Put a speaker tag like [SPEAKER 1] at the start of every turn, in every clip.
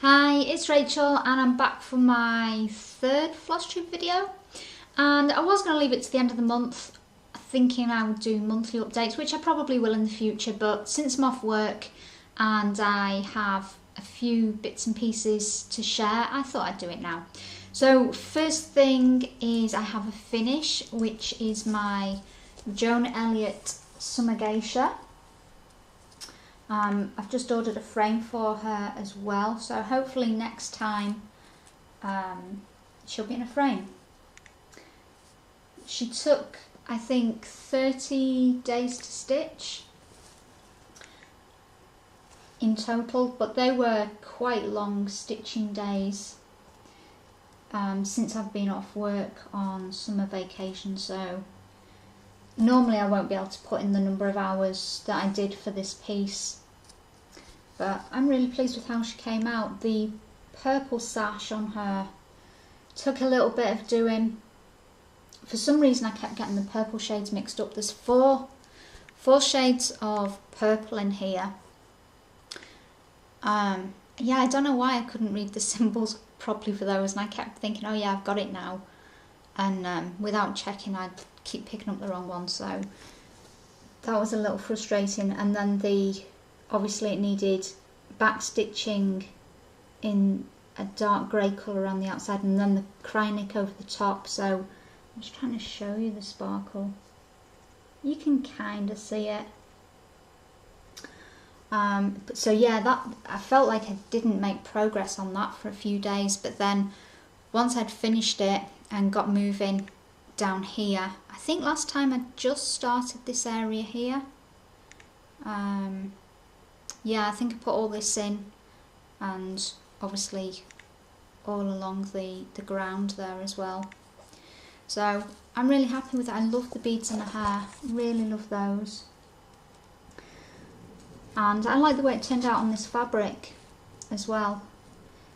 [SPEAKER 1] Hi, it's Rachel and I'm back for my third FlossTube video, and I was going to leave it to the end of the month thinking I would do monthly updates, which I probably will in the future, but since I'm off work and I have a few bits and pieces to share, I thought I'd do it now. So first thing is I have a finish, which is my Joan Elliot Summer Geisha. I've just ordered a frame for her as well, so hopefully next time she'll be in a frame. She took, I think, 30 days to stitch in total, but they were quite long stitching days since I've been off work on summer vacation, so normally I won't be able to put in the number of hours that I did for this piece. But I'm really pleased with how she came out. The purple sash on her took a little bit of doing. For some reason I kept getting the purple shades mixed up. There's four shades of purple in here. Yeah, I don't know why I couldn't read the symbols properly for those, and I kept thinking, oh yeah, I've got it now. And without checking, I'd keep picking up the wrong one, so that was a little frustrating. And then obviously it needed back stitching in a dark grey colour on the outside, and then the cryonic over the top. So I'm just trying to show you the sparkle. You can kind of see it. So yeah, I felt like I didn't make progress on that for a few days, but then once I'd finished it and got moving down here, I think last time I just started this area here. Yeah, I think I put all this in, and obviously all along the ground there as well. So I'm really happy with it. I love the beads in her hair, really love those. And I like the way it turned out on this fabric as well.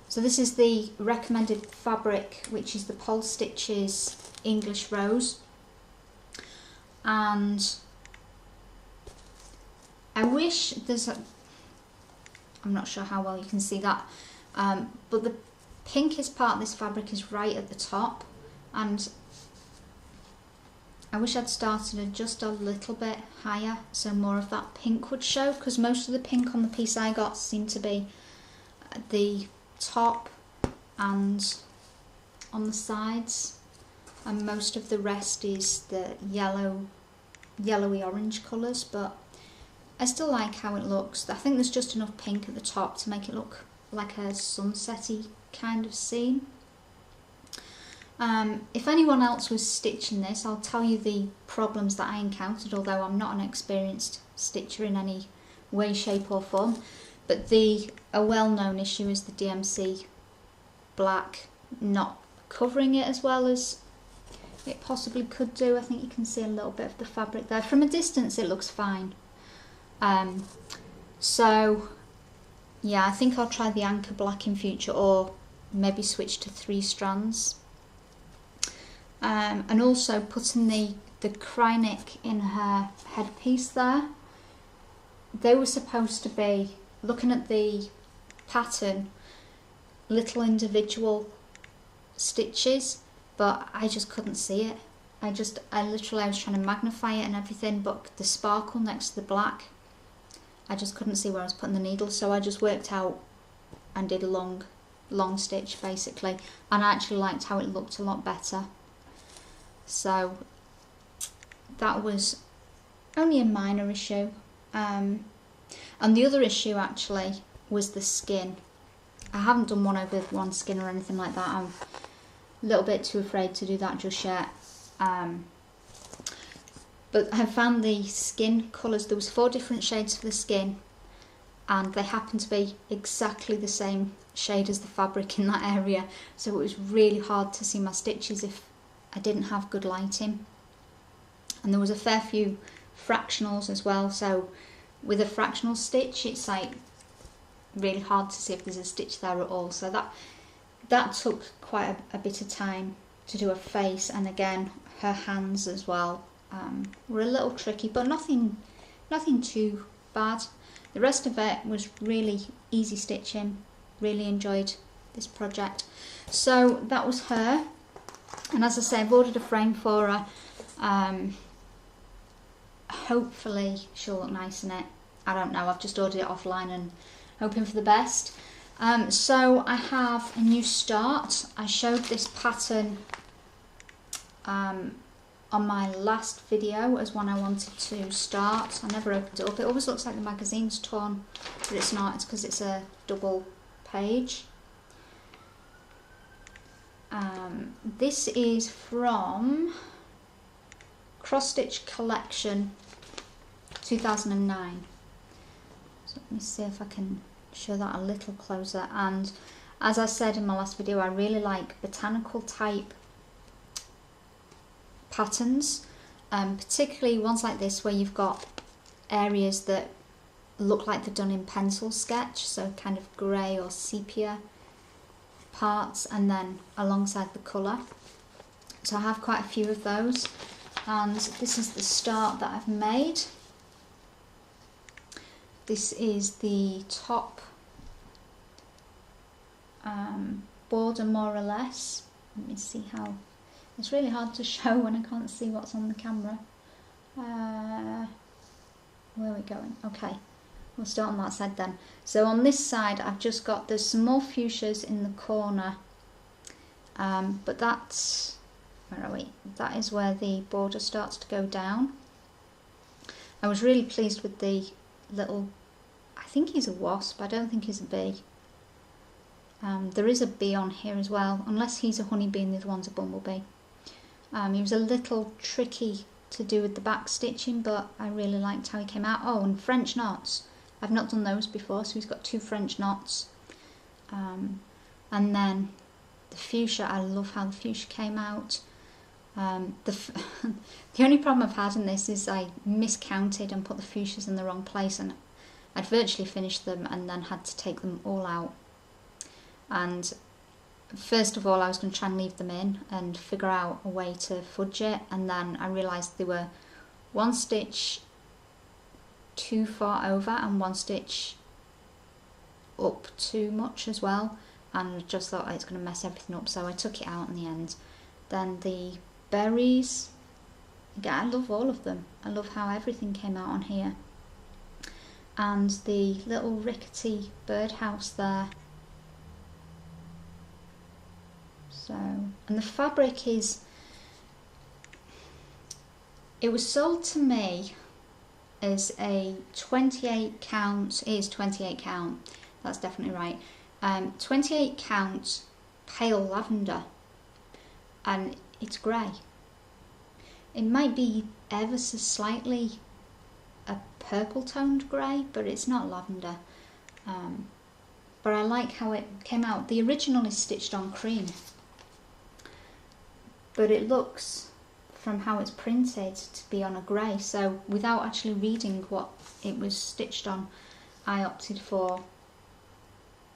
[SPEAKER 1] So this is the recommended fabric, which is the Pole Stitches English Rose. And I wish I'm not sure how well you can see that, but the pinkest part of this fabric is right at the top, and I wish I'd started it just a little bit higher so more of that pink would show, because most of the pink on the piece I got seemed to be at the top and on the sides, and most of the rest is the yellowy orange colours, but I still like how it looks. I think there's just enough pink at the top to make it look like a sunsetty kind of scene. If anyone else was stitching this, I'll tell you the problems that I encountered, although I'm not an experienced stitcher in any way, shape or form. But a well-known issue is the DMC black not covering it as well as it possibly could do. I think you can see a little bit of the fabric there. From a distance it looks fine. So yeah, I think I'll try the anchor black in future, or maybe switch to 3 strands. And also putting the cryonic in her headpiece there. They were supposed to be, looking at the pattern, little individual stitches, but I just couldn't see it. I was trying to magnify it and everything, but the sparkle next to the black, I just couldn't see where I was putting the needle, so I just worked out and did a long stitch basically, and I actually liked how it looked a lot better. So that was only a minor issue. And the other issue actually was the skin. I haven't done one over one skin or anything like that. I'm a little bit too afraid to do that just yet. But I found the skin colours, there was 4 different shades for the skin, and they happened to be exactly the same shade as the fabric in that area, so it was really hard to see my stitches if I didn't have good lighting. And there was a fair few fractionals as well, so with a fractional stitch it's like really hard to see if there's a stitch there at all, so that took quite a bit of time to do a face. And again, her hands as well were a little tricky, but nothing too bad. The rest of it was really easy stitching. really enjoyed this project. So that was her, and as I say, I've ordered a frame for her. Hopefully she'll look nice in it. I don't know, I've just ordered it offline and hoping for the best. So I have a new start. I showed this pattern on my last video as one I wanted to start. I never opened it up. It always looks like the magazine's torn, but it's not. It's because it's a double page. This is from Cross Stitch Collection 2009. So let me see if I can show that a little closer. And as I said in my last video, I really like botanical type patterns, particularly ones like this where you've got areas that look like they're done in pencil sketch, so kind of grey or sepia parts, and then alongside the colour. So I have quite a few of those, and this is the start that I've made. This is the top border, more or less. Let me see how, it's really hard to show when I can't see what's on the camera. Where are we going? Okay, we'll start on that side then. So on this side I've just got, there's some more fuchsias in the corner, but that's, where are we? That is where the border starts to go down. I was really pleased with the little, I think he's a wasp, I don't think he's a bee. There is a bee on here as well, unless he's a honeybee and the other one's a bumblebee. He was a little tricky to do with the back stitching, but I really liked how he came out. Oh, and French knots. I've not done those before, so he's got 2 French knots. And then the fuchsia, I love how the fuchsia came out. The only problem I've had in this is I miscounted and put the fuchsias in the wrong place, and I'd virtually finished them and then had to take them all out. And first of all I was going to try and leave them in and figure out a way to fudge it, and then I realised they were 1 stitch too far over and 1 stitch up too much as well, and I just thought, oh, it's going to mess everything up, so I took it out in the end. Then the berries, again, I love all of them. I love how everything came out on here. And the little rickety birdhouse there. So, and the fabric is, it was sold to me as a 28 count, it is 28 count, that's definitely right, 28 count pale lavender, and it's grey. It might be ever so slightly a purple toned grey, but it's not lavender. But I like how it came out. The original is stitched on cream, but it looks, from how it's printed, to be on a grey, so without actually reading what it was stitched on, I opted for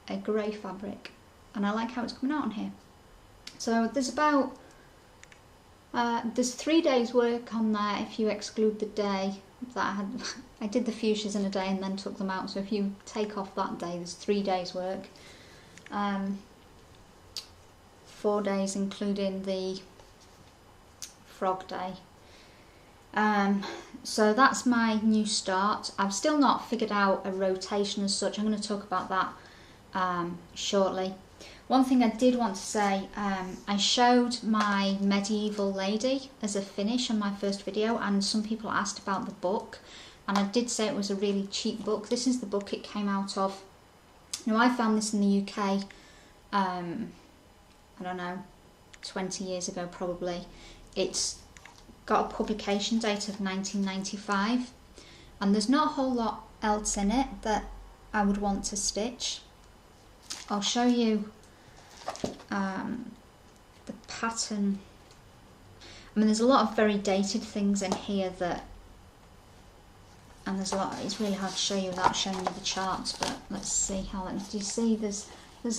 [SPEAKER 1] a grey fabric, and I like how it's coming out on here. So there's about there's 3 days work on there if you exclude the day that I had. I did the fuchsias in a day and then took them out, so if you take off that day, there's 3 days work. 4 days including the frog day. So that's my new start. I've still not figured out a rotation as such. I'm going to talk about that shortly. One thing I did want to say, I showed my medieval lady as a finish on my first video, and some people asked about the book, and I did say it was a really cheap book. This is the book it came out of. Now, I found this in the UK, I don't know, 20 years ago probably. It's got a publication date of 1995, and there's not a whole lot else in it that I would want to stitch. I'll show you the pattern. I mean, there's a lot of very dated things in here that, and there's a lot, it's really hard to show you without showing you the charts, but let's see how, do you see there's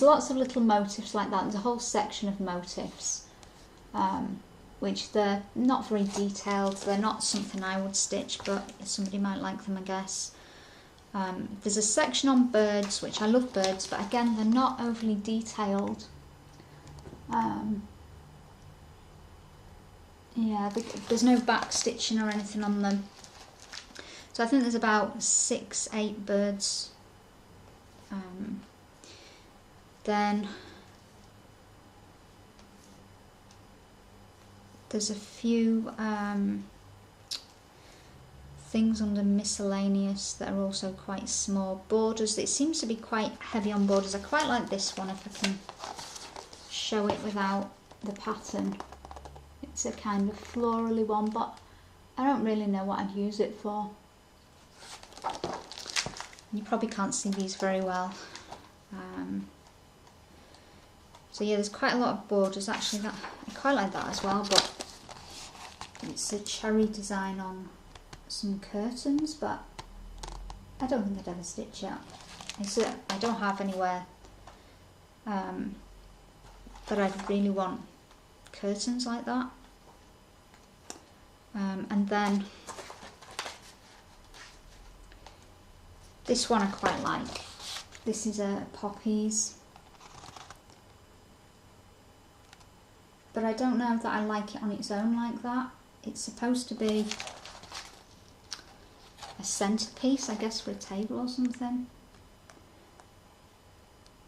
[SPEAKER 1] lots of little motifs like that. There's a whole section of motifs, which they're not very detailed, they're not something I would stitch, but somebody might like them, I guess. There's a section on birds, which I love birds, but again, they're not overly detailed. Yeah, there's no back stitching or anything on them. So I think there's about 6-8 birds. Then there's a few things under miscellaneous that are also quite small. Borders, it seems to be quite heavy on borders. I quite like this one if I can show it without the pattern. It's a kind of florally one, but I don't really know what I'd use it for. You probably can't see these very well. So yeah, there's quite a lot of borders. Actually, that I quite like that as well, but it's a cherry design on some curtains, but I don't think I'd ever stitch it. I don't have anywhere that I'd really want curtains like that. And then this one I quite like. This is a poppies, but I don't know that I like it on its own like that. It's supposed to be a centerpiece, I guess, for a table or something.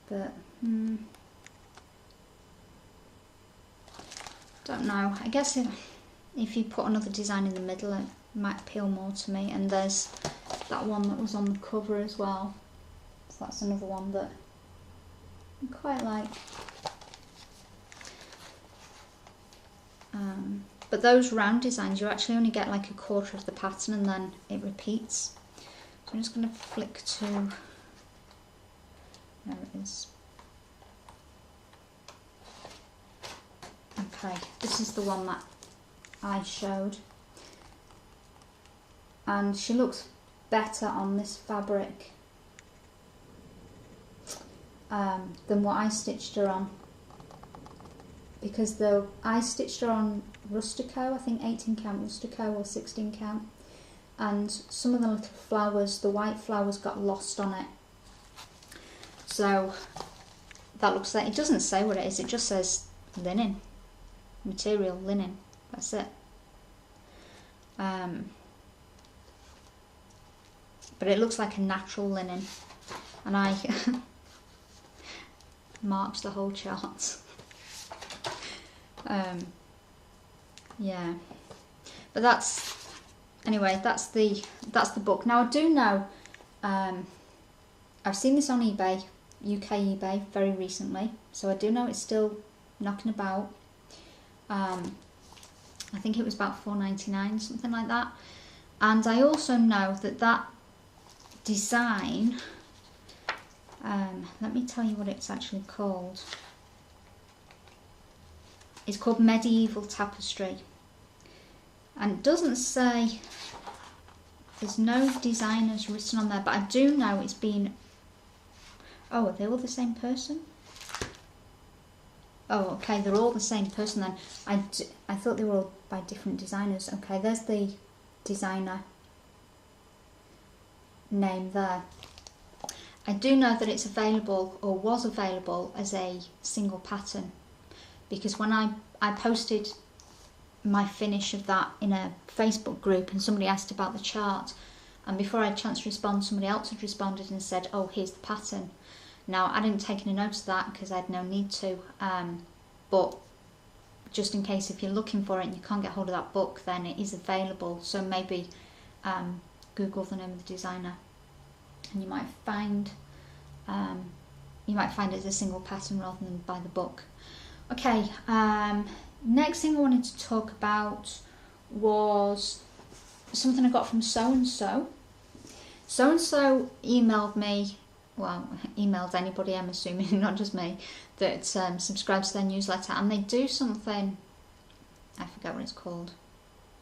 [SPEAKER 1] But don't know. I guess if you put another design in the middle, it might appeal more to me. And there's that one that was on the cover as well. So that's another one that I quite like. But those round designs, you actually only get like a quarter of the pattern and then it repeats. So I'm just going to flick to, there it is. Okay, this is the one that I showed. And she looks better on this fabric than what I stitched her on. Because I stitched her on Rustico, I think 18 count Rustico or 16 count, and some of the little flowers, the white flowers, got lost on it. So that looks like, it doesn't say what it is, it just says linen, material linen, that's it. But it looks like a natural linen, and I marked the whole chart. Yeah, but that's the book. Now I do know, I've seen this on eBay, UK eBay, very recently, so I do know it's still knocking about. I think it was about £4.99, something like that. And I also know that design, let me tell you what it's actually called. It's called Medieval Tapestry, and it doesn't say, there's no designers written on there, but I do know it's been, oh, are they all the same person? Oh, okay, they're all the same person then. I thought they were all by different designers. Okay, there's the designer name there. I do know that it's available, or was available, as a single pattern. Because when I posted my finish of that in a Facebook group and somebody asked about the chart, and before I had a chance to respond, somebody else had responded and said, oh, here's the pattern. Now, I didn't take any note of that because I had no need to, but just in case if you're looking for it and you can't get hold of that book, then it is available. So maybe Google the name of the designer and you might find it as a single pattern rather than by the book. Okay, next thing I wanted to talk about was something I got from so-and-so. So-and-so emailed me, well, emailed anybody, I'm assuming, not just me, that subscribes to their newsletter, and they do something, I forget what it's called,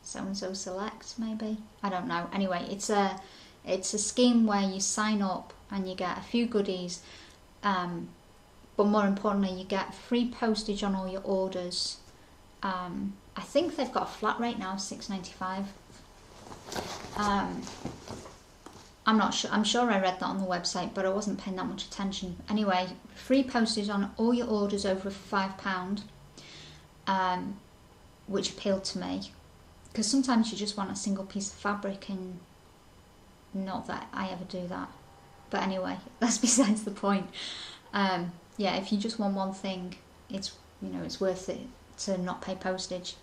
[SPEAKER 1] so-and-so select, maybe? I don't know. Anyway, it's a scheme where you sign up and you get a few goodies, but more importantly, you get free postage on all your orders. I think they've got a flat rate now, $6.95. I'm not sure. I'm sure I read that on the website, but I wasn't paying that much attention. Anyway, free postage on all your orders over £5, which appealed to me, because sometimes you just want a single piece of fabric, and not that I ever do that. But anyway, that's besides the point. Yeah, if you just want one thing, it's, you know, it's worth it to not pay postage.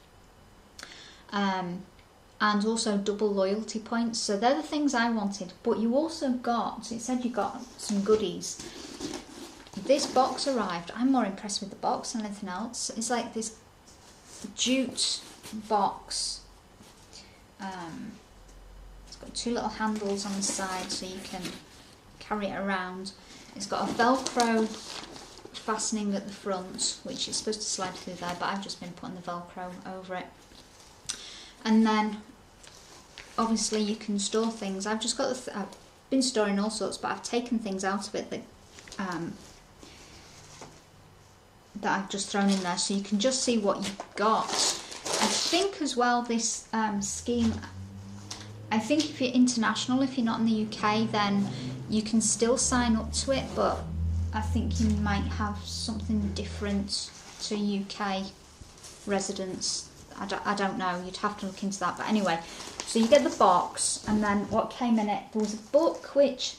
[SPEAKER 1] And also double loyalty points. So they're the things I wanted. But you also got, it said you got some goodies. This box arrived. I'm more impressed with the box than anything else. It's like this jute box. It's got 2 little handles on the side so you can carry it around. It's got a Velcro fastening at the front, which is supposed to slide through there, but I've just been putting the Velcro over it. And then obviously you can store things. I've just got I've been storing all sorts, but I've taken things out of it that I've just thrown in there, so you can just see what you've got. I think as well this scheme, I think if you're international, if you're not in the UK, then you can still sign up to it, but I think you might have something different to UK residents. I don't know, you'd have to look into that, but anyway, so you get the box, and then what came in it, there was a book which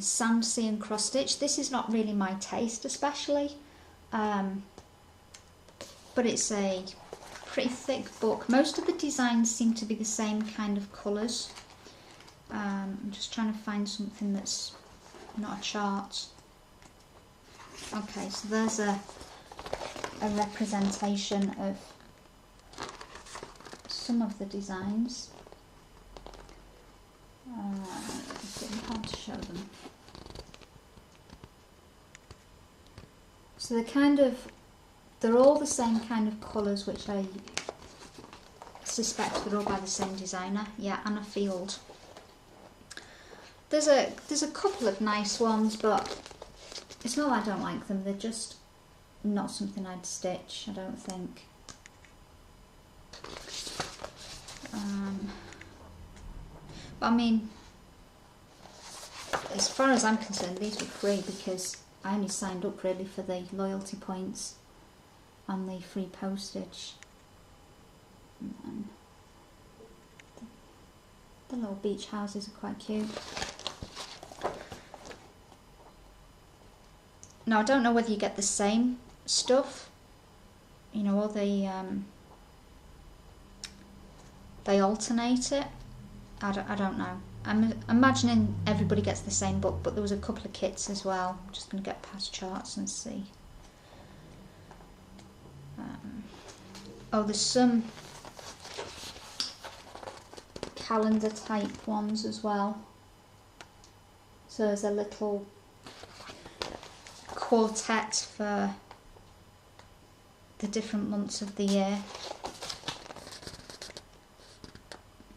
[SPEAKER 1] Sand, Sea and Cross Stitch. This is not really my taste especially, but it's a pretty thick book. Most of the designs seem to be the same kind of colours. I'm just trying to find something that's not a chart. Okay, so there's a representation of some of the designs. It's getting hard to show them. So they're all the same kind of colours, which I suspect they're all by the same designer. Yeah, Anna Field. There's a couple of nice ones, but it's not that I don't like them, they're just not something I'd stitch, I don't think. But I mean, as far as I'm concerned, these were free because I only signed up really for the loyalty points and the free postage. And the little beach houses are quite cute. Now I don't know whether you get the same stuff, you know, or they alternate it. I don't know. I'm imagining everybody gets the same book, but there was a couple of kits as well. I'm just going to get past charts and see. Oh, there's some calendar type ones as well. So there's a little quartet for the different months of the year.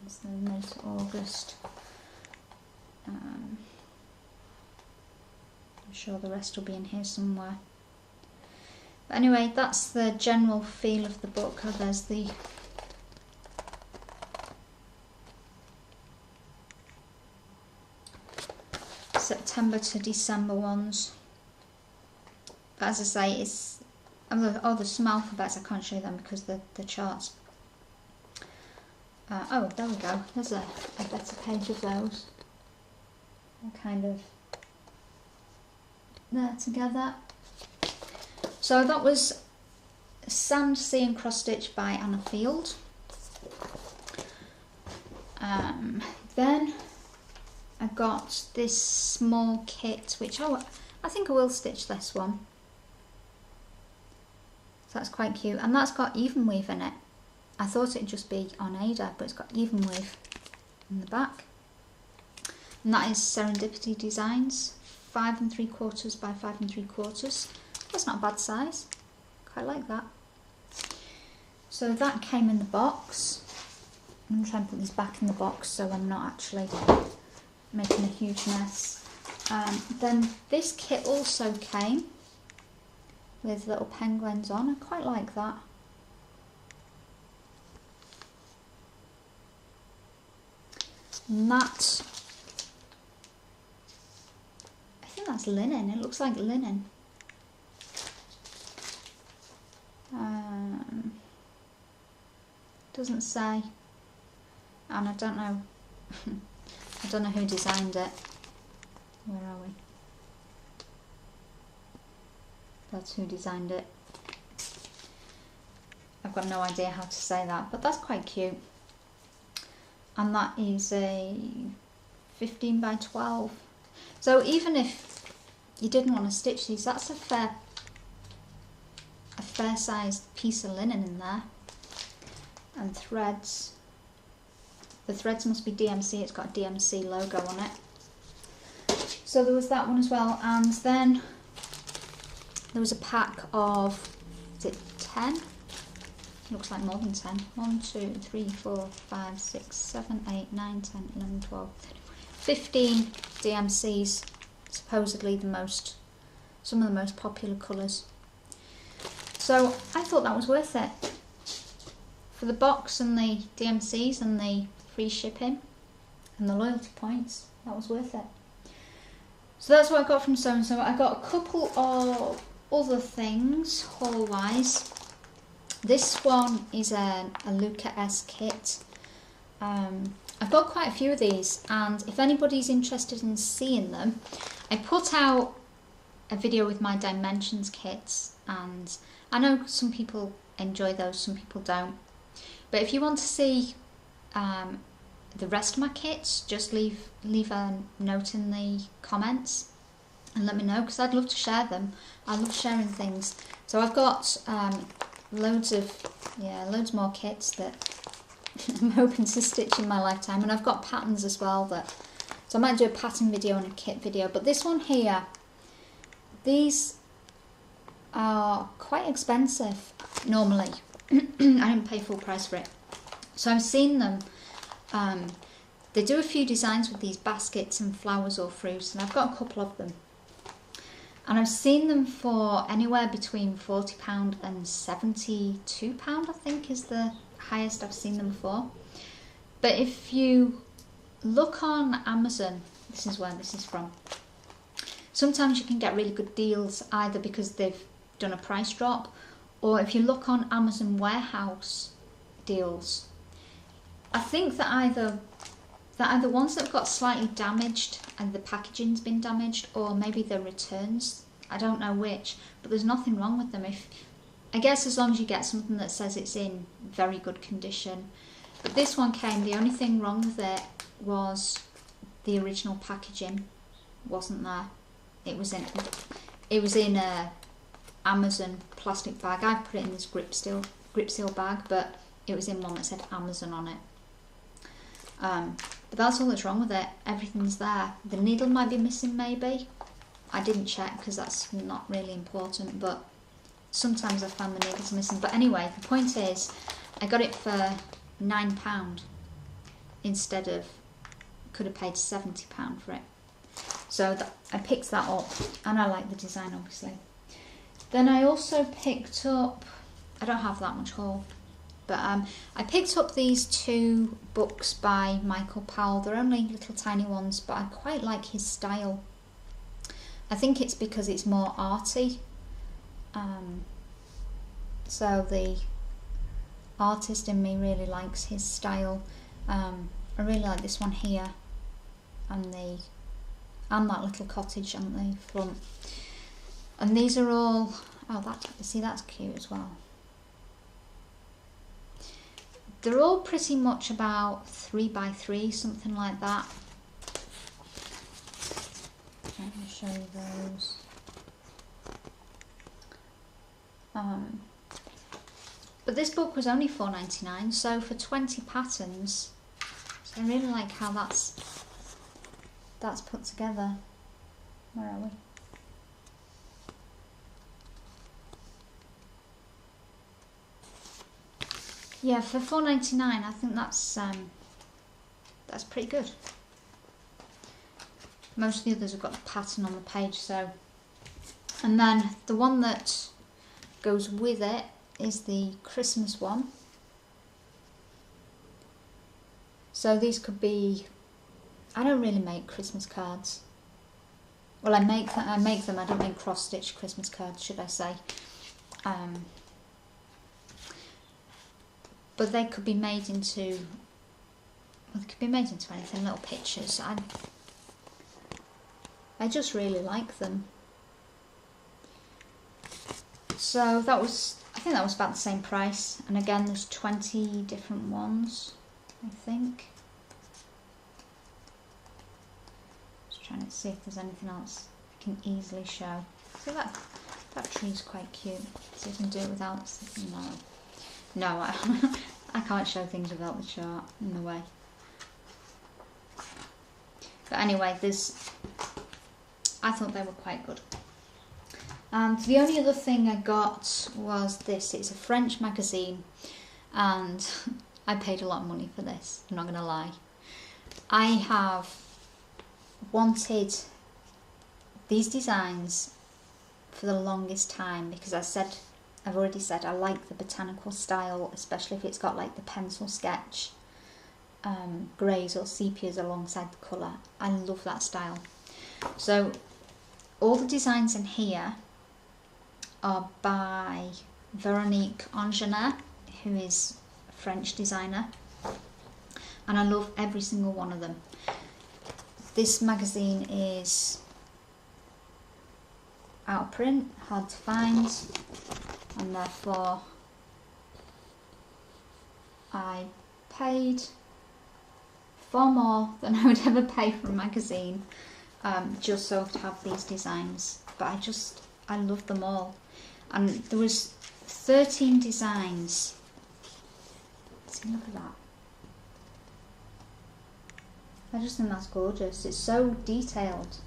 [SPEAKER 1] So May to August. I'm sure the rest will be in here somewhere. But anyway, that's the general feel of the book. Oh, there's the September to December ones. But as I say, it's there's some alphabets. I can't show them because the charts. Oh, there we go. There's a better page of those. They're kind of there together. So that was Sand, Sea and Cross Stitch by Anna Field. Then I got this small kit, which I think I will stitch this one. So that's quite cute, and that's got even weave in it. I thought it'd just be on Ada, but it's got even weave in the back. And that is Serendipity Designs, 5 3/4 by 5 3/4. That's not a bad size. Quite like that. So that came in the box. I'm going to try and put this back in the box so I'm not actually making a huge mess. Then this kit also came with little penguins on. I quite like that. And that, I think that's linen. It looks like linen. Doesn't say, and I don't know. I don't know who designed it. Where are we? That's who designed it. I've got no idea how to say that, but that's quite cute. And that is a 15 by 12. So even if you didn't want to stitch these, that's a fair sized piece of linen in there. And threads. The threads must be DMC. It's got a DMC logo on it. So there was that one as well, and then there was a pack of, is it 10? Looks like more than 10. 1, 2, 3, 4, 5, 6, 7, 8, 9, 10, 11, 12, 13, 15 DMCs. Supposedly some of the most popular colours. So I thought that was worth it. For the box and the DMCs and the free shipping and the loyalty points, that was worth it. So that's what I got from So-and-So. I got a couple of other things haul-wise. This one is a Luca S kit. I've got quite a few of these, and if anybody's interested in seeing them, I put out a video with my dimensions kits, and I know some people enjoy those, some people don't. But if you want to see the rest of my kits, just leave a note in the comments and let me know, because I'd love to share them. I love sharing things. So I've got loads more kits that I'm hoping to stitch in my lifetime, and I've got patterns as well. So I might do a pattern video and a kit video. But this one here, these are quite expensive normally. I didn't pay full price for it. So I've seen them. They do a few designs with these baskets and flowers or fruits, and I've got a couple of them. And I've seen them for anywhere between £40 and £72, I think is the highest I've seen them for. But if you look on Amazon, this is where this is from, sometimes you can get really good deals, either because they've done a price drop, or if you look on Amazon warehouse deals, I think that either ones that have got slightly damaged and the packaging's been damaged, or maybe they're returns. I don't know which, but there's nothing wrong with them. I guess as long as you get something that says it's in very good condition. But this one came, the only thing wrong with it was the original packaging wasn't there. It was in a Amazon plastic bag. I put it in this grip seal bag, but it was in one that said Amazon on it. But that's all that's wrong with it. Everything's there. The needle might be missing, maybe. I didn't check because that's not really important, but sometimes I found the needles missing. But anyway, the point is, I got it for £9 instead of, could have paid £70 for it. So I picked that up, and I like the design, obviously. Then I also picked up, I don't have that much haul, but I picked up these two books by Michael Powell. They're only little tiny ones, but I quite like his style. I think it's because it's more arty. So the artist in me really likes his style. I really like this one here, and that little cottage on the front. And these are all, that's cute as well. They're all pretty much about 3x3, something like that. Let me show you those. But this book was only £4.99, so for 20 patterns, so I really like how that's put together. Where are we? Yeah, for £4.99, I think that's pretty good. Most of the others have got the pattern on the page, so. And then the one that goes with it is the Christmas one. So these could be I don't really make Christmas cards. Well, I make them. I don't make cross-stitch Christmas cards, should I say? But they could be made into. Well, they could be made into anything. Little pictures. I just really like them. So that was. I think that was about the same price. And again, there's 20 different ones. I think. Trying to see if there's anything else I can easily show. So that tree's quite cute. So you can do it without. No, I can't show things without the chart in the way. But anyway, I thought they were quite good. And the only other thing I got was this. It's a French magazine, and I paid a lot of money for this. I'm not gonna lie. I have wanted these designs for the longest time because I've already said I like the botanical style, especially if it's got like the pencil sketch greys or sepias alongside the colour. I love that style. So all the designs in here are by Veronique Angenet, who is a French designer, and I love every single one of them. This magazine is out of print, hard to find, and therefore I paid far more than I would ever pay for a magazine, just so to have these designs. But I love them all. And there was 13 designs. See, look at that. I just think that's gorgeous. It's so detailed.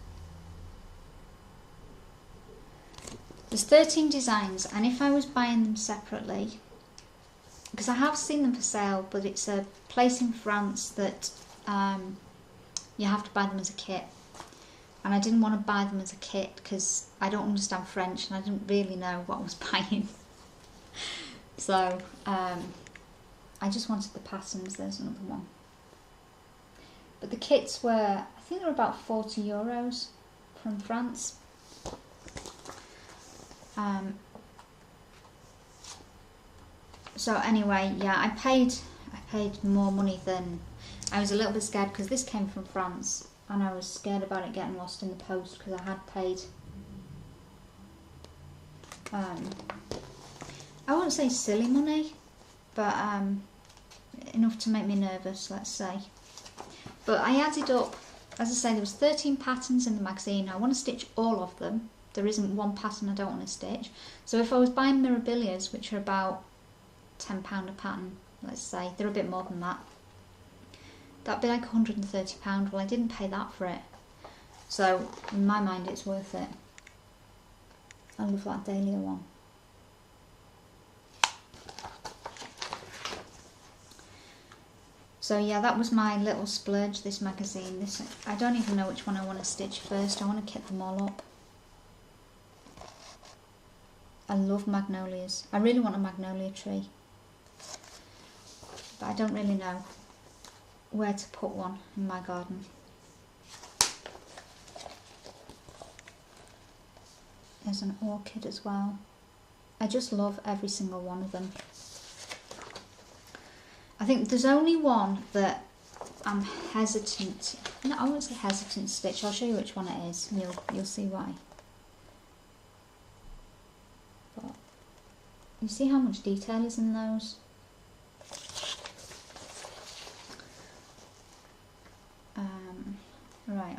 [SPEAKER 1] There's 13 designs, and if I was buying them separately, because I have seen them for sale, but it's a place in France that you have to buy them as a kit. And I didn't want to buy them as a kit because I don't understand French and I didn't really know what I was buying. So I just wanted the patterns. There's another one. But the kits were, I think they were about €40 from France. So anyway, yeah, I paid more money than, I was a little bit scared because this came from France and I was scared about it getting lost in the post because I had paid, I won't say silly money, but enough to make me nervous, let's say. But I added up, as I say, there was 13 patterns in the magazine. I want to stitch all of them. There isn't one pattern I don't want to stitch. So if I was buying Mirabilias, which are about £10 a pattern, let's say, they're a bit more than that, that'd be like £130. Well, I didn't pay that for it. So in my mind, it's worth it. I love that Dahlia one. So yeah, that was my little splurge, this magazine. I don't even know which one I want to stitch first. I want to kit them all up. I love magnolias. I really want a magnolia tree. But I don't really know where to put one in my garden. There's an orchid as well. I just love every single one of them. I think there's only one that I'm hesitant. No, I won't say hesitant to stitch. I'll show you which one it is, and you'll see why. But you see how much detail is in those. Right.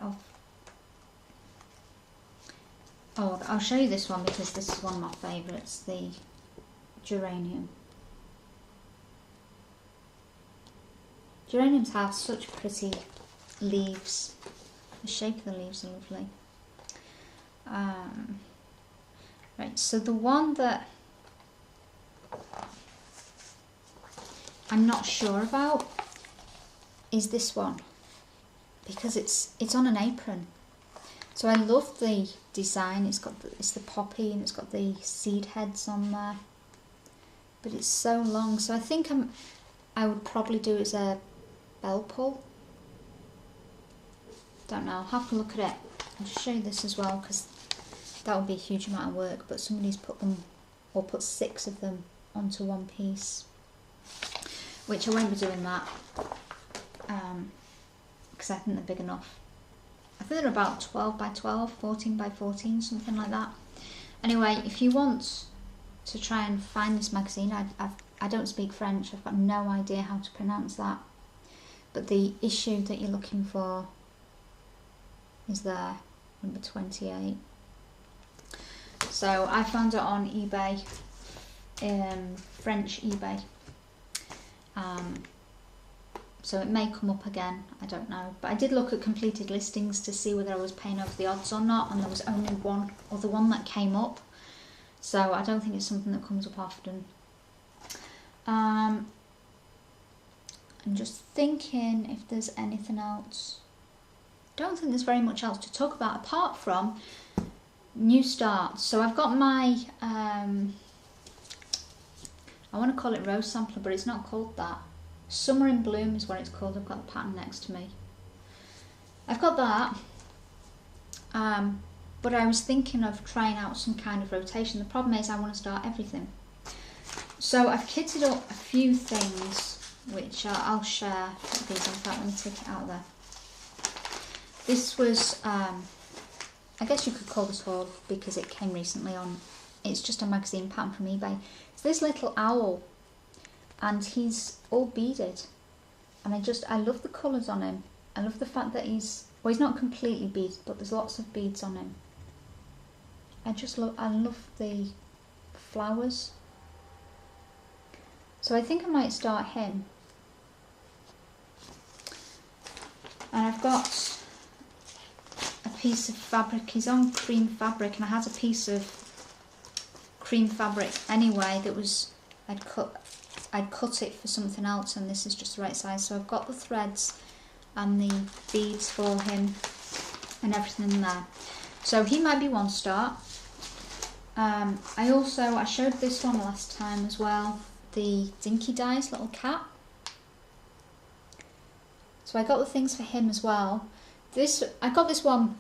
[SPEAKER 1] I'll show you this one because this is one of my favourites. The geranium. Geraniums have such pretty leaves. The shape of the leaves are lovely. Right, so the one that I'm not sure about is this one because it's on an apron. So I love the design. It's the poppy and it's got the seed heads on there, but it's so long. So I think I would probably do it as a bell pull. don't know, I'll have to look at it. I'll just show you this as well, because that would be a huge amount of work, but somebody's put them, or put 6 of them onto one piece, which I won't be doing that, because I think they're big enough. I think they're about 12 by 12, 14 by 14, something like that. Anyway, if you want to try and find this magazine, I don't speak French, I've got no idea how to pronounce that, but the issue that you're looking for is there, number 28. So I found it on eBay, French eBay. So it may come up again, I don't know. But I did look at completed listings to see whether I was paying over the odds or not, and there was only one other one that came up. So I don't think it's something that comes up often. I'm just thinking if there's anything else. I don't think there's very much else to talk about apart from new starts. So I've got my, I want to call it Rose Sampler, but it's not called that. Summer in Bloom is what it's called. I've got the pattern next to me. I've got that, but I was thinking of trying out some kind of rotation. The problem is I want to start everything. So I've kitted up a few things, which I'll share with these. In fact, let me take it out of there. This was, I guess you could call this haul because it came recently on. It's just a magazine pattern from eBay. It's this little owl, and he's all beaded, and I love the colours on him. I love the fact that he's not completely beaded, but there's lots of beads on him. I love the flowers. So I think I might start him. And I've got a piece of fabric. He's on cream fabric, and I had a piece of cream fabric anyway that was, I'd cut it for something else, and this is just the right size. So I've got the threads and the beads for him and everything in there. So he might be one start. I showed this one last time as well, the Dinky Dies little cat. So I got the things for him as well. I got this one,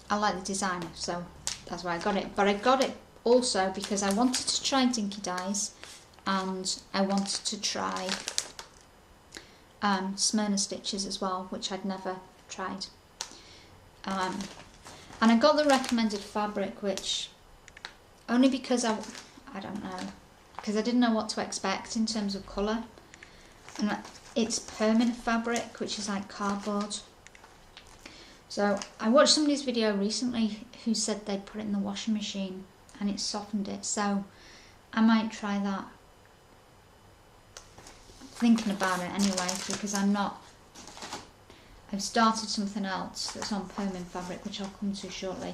[SPEAKER 1] I like the designer, so that's why I got it. But I got it also because I wanted to try Dinky Dies, and I wanted to try Smyrna stitches as well, which I'd never tried. And I got the recommended fabric, which only because I don't know, because I didn't know what to expect in terms of colour. And it's permanent fabric, which is like cardboard. So I watched somebody's video recently who said they put it in the washing machine and it softened it, so I might try that. I'm thinking about it anyway, because I've started something else that's on permanent fabric, which I'll come to shortly.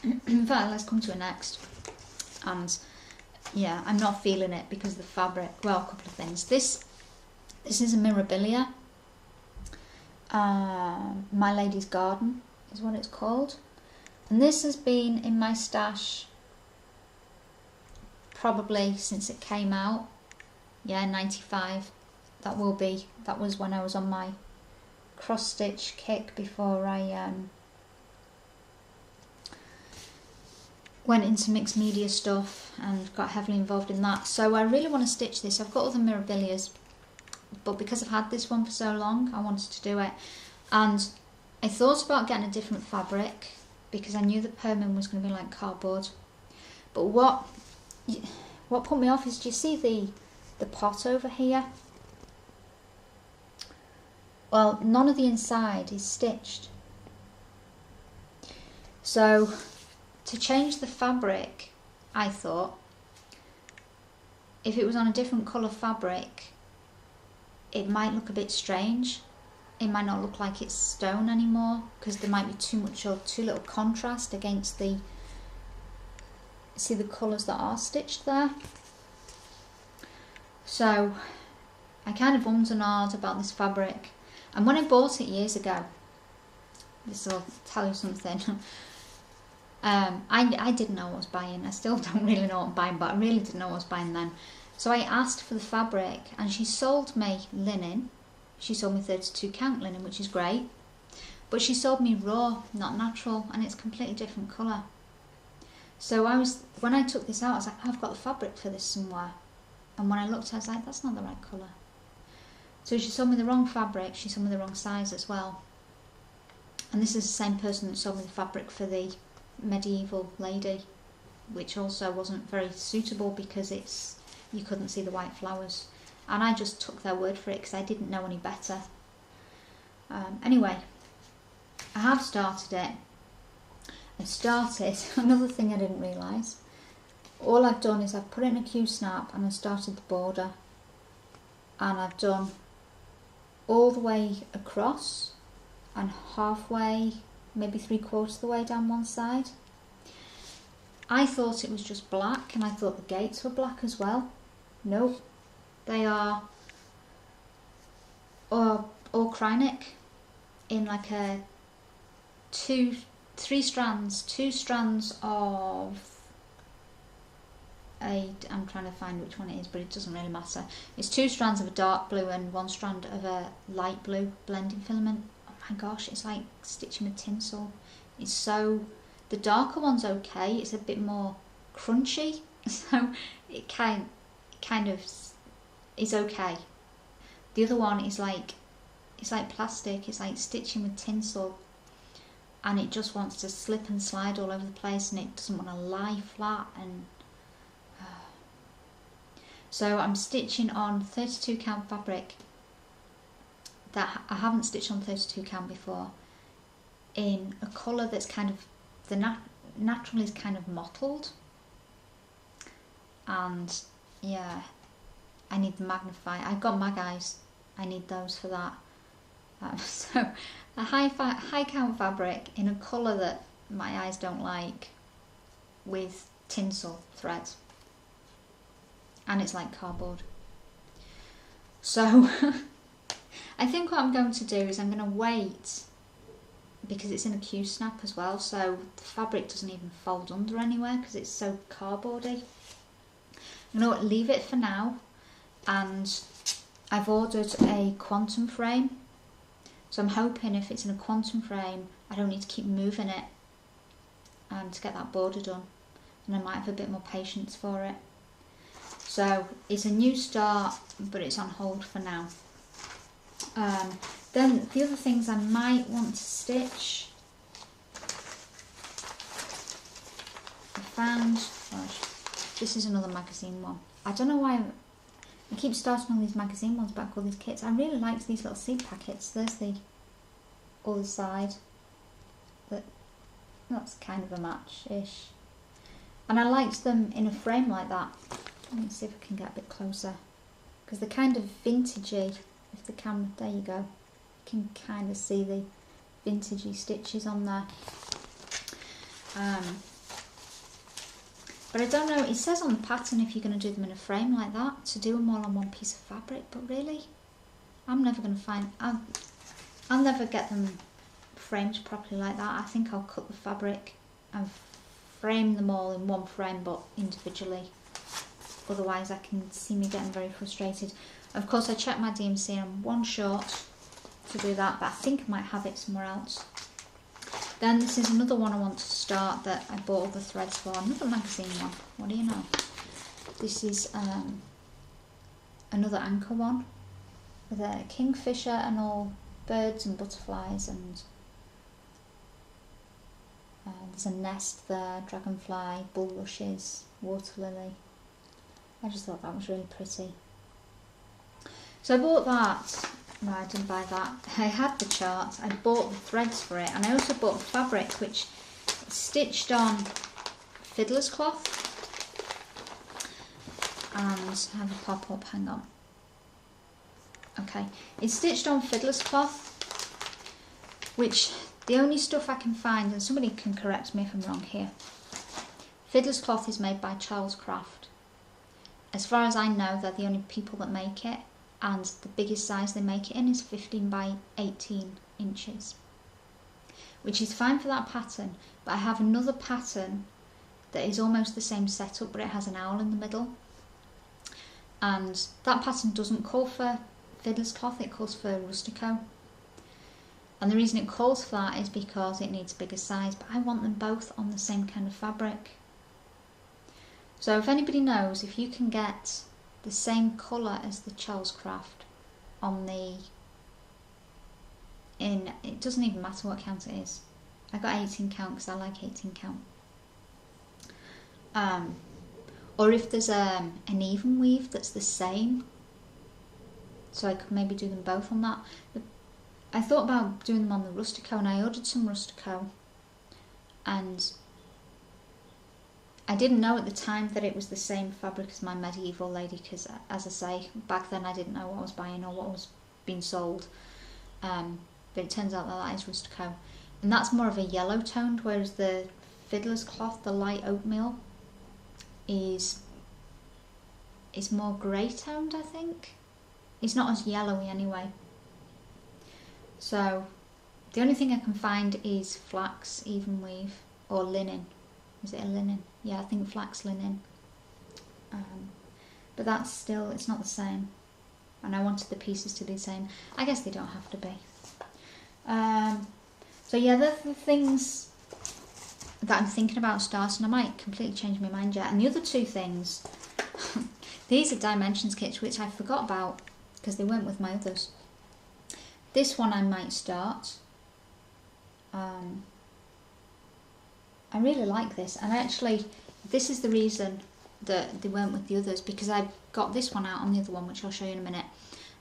[SPEAKER 1] In fact, let's come to it next. And yeah, I'm not feeling it because of the fabric. Well, a couple of things. This is a Mirabilia. My Lady's Garden is what it's called. And this has been in my stash probably since it came out. Yeah, 95. That was when I was on my cross stitch kick before I went into mixed media stuff and got heavily involved in that. So I really want to stitch this. I've got other Mirabilias, but because I've had this one for so long, I wanted to do it. And I thought about getting a different fabric because I knew the permanent was going to be like cardboard. But what put me off is, do you see the pot over here? Well, none of the inside is stitched. So to change the fabric, I thought, if it was on a different colour fabric, it might look a bit strange. It might not look like it's stone anymore, because there might be too much or too little contrast against the colours that are stitched there. So I kind of ummed and ahed about this fabric, and when I bought it years ago, this will tell you something. I didn't know what I was buying. I still don't really know what I'm buying, but I really didn't know what I was buying then. So I asked for the fabric, and she sold me linen. She sold me 32 count linen, which is great. But she sold me raw, not natural, and it's a completely different colour. So when I took this out, I was like, oh, I've got the fabric for this somewhere. And when I looked, I was like, that's not the right colour. So she sold me the wrong fabric, she sold me the wrong size as well. And this is the same person that sold me the fabric for the medieval lady, which also wasn't very suitable because you couldn't see the white flowers. And I just took their word for it because I didn't know any better. Anyway, I have started it. I started, another thing I didn't realise, all I've done is I've put it in a Q-snap and I started the border. And I've done all the way across and halfway, maybe 3/4 of the way down one side. I thought it was just black and I thought the gates were black as well. Nope, they are all Krynic in like a two strands of I'm trying to find which one it is, but it doesn't really matter. It's 2 strands of a dark blue and 1 strand of a light blue blending filament. Oh my gosh, it's like stitching with tinsel. It's so, the darker one's okay, it's a bit more crunchy, so it kind of is okay. The other one is like, it's like plastic, it's like stitching with tinsel, and it just wants to slip and slide all over the place, and it doesn't want to lie flat. And so I'm stitching on 32 count fabric that I haven't stitched on 32 count before, in a colour that's kind of, the natural is kind of mottled, and yeah, I need the magnify. I've got mag eyes, I need those for that. So a high count fabric in a colour that my eyes don't like, with tinsel threads, and it's like cardboard. So I think what I'm going to do is I'm going to wait, because it's in a Q-snap as well, so the fabric doesn't even fold under anywhere because it's so cardboardy. I'm going to leave it for now, and I've ordered a quantum frame, so I'm hoping if it's in a quantum frame I don't need to keep moving it to get that border done, and I might have a bit more patience for it. So it's a new start, but it's on hold for now. Then the other things I might want to stitch, I found, gosh, this is another magazine one. I don't know why I keep starting on these magazine ones back, all these kits. I really liked these little seed packets. There's the other side. That's kind of a match-ish. And I liked them in a frame like that. Let me see if I can get a bit closer. Because they're kind of vintagey. If the camera, there you go. You can kind of see the vintagey stitches on there. But I don't know, it says on the pattern if you're going to do them in a frame like that, to do them all on one piece of fabric, but really, I'm never going to find, I'll never get them framed properly like that. I think I'll cut the fabric and frame them all in one frame, but individually. Otherwise I can see me getting very frustrated. Of course I checked my DMC and I'm one short to do that, but I think I might have it somewhere else. Then this is another one I want to start that I bought all the threads for, another magazine one. What do you know? This is another anchor one with a kingfisher and all birds and butterflies, and there's a nest there, dragonfly, bulrushes, water lily. I just thought that was really pretty. So I bought that. No, I didn't buy that. I had the chart, I bought the threads for it, and I also bought the fabric, which is stitched on fiddler's cloth. And I have a pop-up, hang on. Okay, it's stitched on fiddler's cloth, which the only stuff I can find, and somebody can correct me if I'm wrong here, fiddler's cloth is made by Charles Craft. As far as I know, they're the only people that make it, and the biggest size they make it in is 15 by 18 inches, which is fine for that pattern. But I have another pattern that is almost the same setup, but it has an owl in the middle, and that pattern doesn't call for fiddler's cloth, it calls for rustico. And the reason it calls for that is because it needs a bigger size, but I want them both on the same kind of fabric. So if anybody knows, if you can get the same colour as the Charles Craft on the, it doesn't even matter what count it is. I got 18 count because I like 18 count. Or if there's an even weave that's the same, so I could maybe do them both on that. I thought about doing them on the Rustico, and I ordered some Rustico, and I didn't know at the time that it was the same fabric as my medieval lady, because as I say, back then I didn't know what I was buying or what was being sold, but it turns out that that is Rustico, and that's more of a yellow toned, whereas the Fiddler's Cloth, the light oatmeal, is more grey toned, I think. It's not as yellowy anyway. So the only thing I can find is flax even weave or linen. Is it a linen? Yeah, I think flax linen. But that's still, it's not the same. And I wanted the pieces to be the same. I guess they don't have to be. So yeah, they're the things that I'm thinking about starting. I might completely change my mind yet. And the other two things, these are Dimensions kits, which I forgot about because they weren't with my others. This one I might start. I really like this, and actually this is the reason that they weren't with the others, because I got this one out on the other one, which I'll show you in a minute,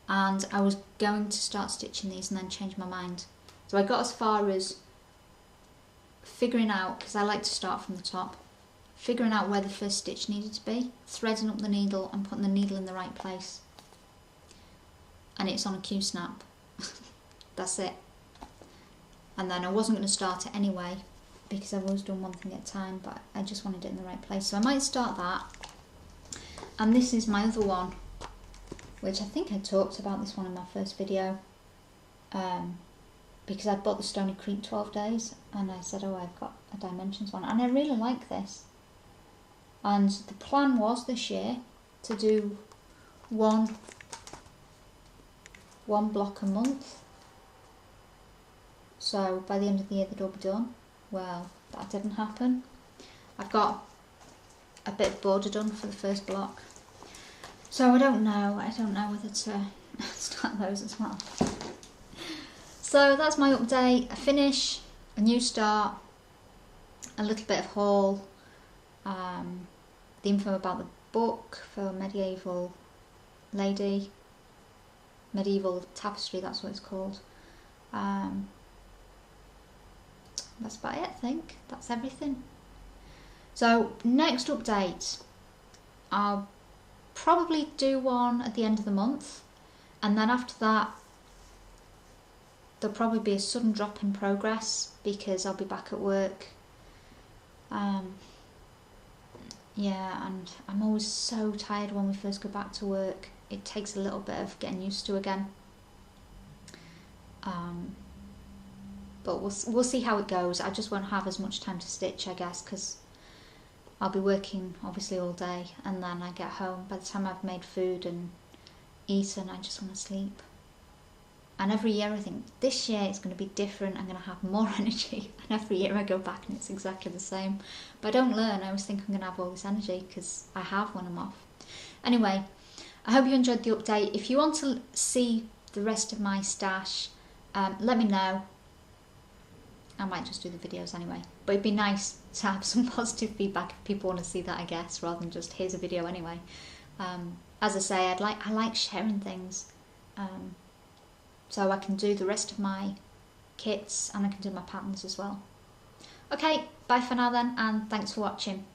[SPEAKER 1] and I was going to start stitching these and then change my mind. So I got as far as figuring out, because I like to start from the top, figuring out where the first stitch needed to be, threading up the needle and putting the needle in the right place, and it's on a Q-snap. That's it. And then I wasn't going to start it anyway, because I've always done one thing at a time, but I just wanted it in the right place. So I might start that. And this is my other one, which I think I talked about this one in my first video, because I bought the Stony Creek 12 days, and I said, oh, I've got a Dimensions one, and I really like this. And the plan was this year to do one block a month. So by the end of the year they'd all be done. Well, that didn't happen. I've got a bit of border done for the first block. So I don't know whether to start those as well. So that's my update, a finish, a new start, a little bit of haul, the info about the book for Medieval Lady, Medieval Tapestry, that's what it's called. That's about it, I think. That's everything. So next update, I'll probably do one at the end of the month, and then after that there'll probably be a sudden drop in progress because I'll be back at work. Yeah, and I'm always so tired when we first go back to work. It takes a little bit of getting used to again. But we'll see how it goes. I just won't have as much time to stitch, I guess, because I'll be working obviously all day, and then I get home. By the time I've made food and eaten, I just want to sleep. And every year I think, this year it's going to be different, I'm going to have more energy. And every year I go back and it's exactly the same. But I don't learn, I always think I'm going to have all this energy, because I have when I'm off. Anyway, I hope you enjoyed the update. If you want to see the rest of my stash, let me know. I might just do the videos anyway, but it'd be nice to have some positive feedback if people want to see that, I guess, rather than just here's a video anyway. As I say, I like sharing things, so I can do the rest of my kits and I can do my patterns as well. Okay, bye for now then, and thanks for watching.